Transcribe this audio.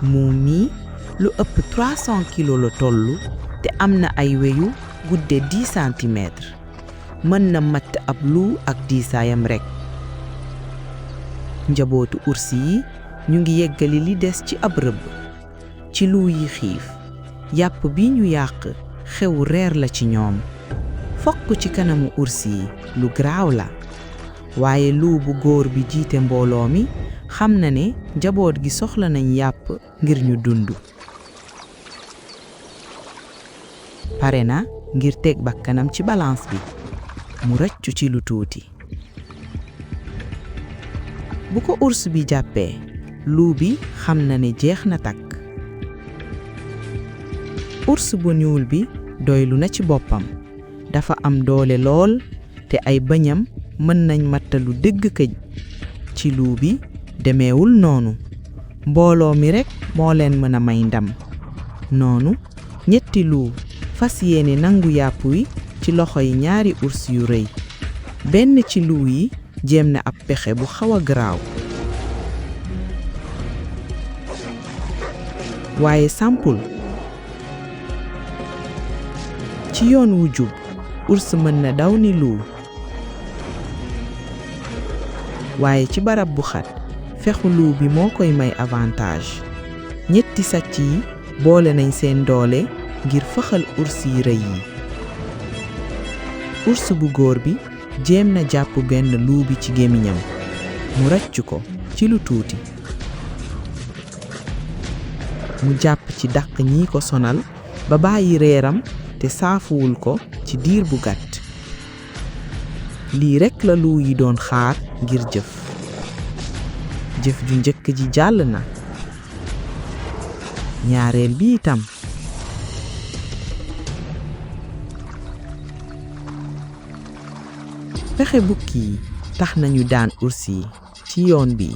muum mi lu ëpp 300 kilo la tollu te am na ay weyu gudde 10 centimètres mën na matt ab lu ak diisaayam rekk. njabootu urs yi ñu ngi yeggali li des ci ab rëbb ci lu yi xiif yàpp bi ñu yàq xewu reer la ci ñoom fokk ci kanamu urs yi lu garaaw la waaye lu bu góor bi jiite mbooloo mi xam na ne njaboot gi soxla nañ yàpp ngir ñu dund. pare na ngir teg bakkanam ci balance bi mu rëccu ci lu tuuti. bu ko urs bi jàppee lu bi xam na ne jeex na takk. urs bu ñuul bi doylu na ci boppam dafa am doole lool te ay bëñam mën nañ mattalu dëgg këj. ci lu bi demeewul noonu mbooloo mi rekk moo leen mën a may ndam. noonu ñetti lu fas yéene nangu yàpp wi ci loxo yi ñaari urs yu rëy. benn ci lu yi jéem na ab pexe bu xaw a garaaw waaye sampul. ci yoon wu jub urs mën na daw ni lu waaye ci barab bu xat fexu lu bi moo koy may avantage. ñetti sàcc yi boole nañ seen doole ngir fëxal urs yi rëy yi. urs bu góor bi jéem na jàpp benn lu bi ci gémmiñam mu ràcc ko ci lu tuuti. mu jàpp ci dàq ñi ko sonal ba bàyyi reeram te saafuwul ko ci diir bu gàtt. lii rekk la lu yi doon xaar ngir jëf. jëf ju njëkk ji jàll na. ñaareel bi itam. pexe bukki yi tax nañu daan urs yi ci yoon bi.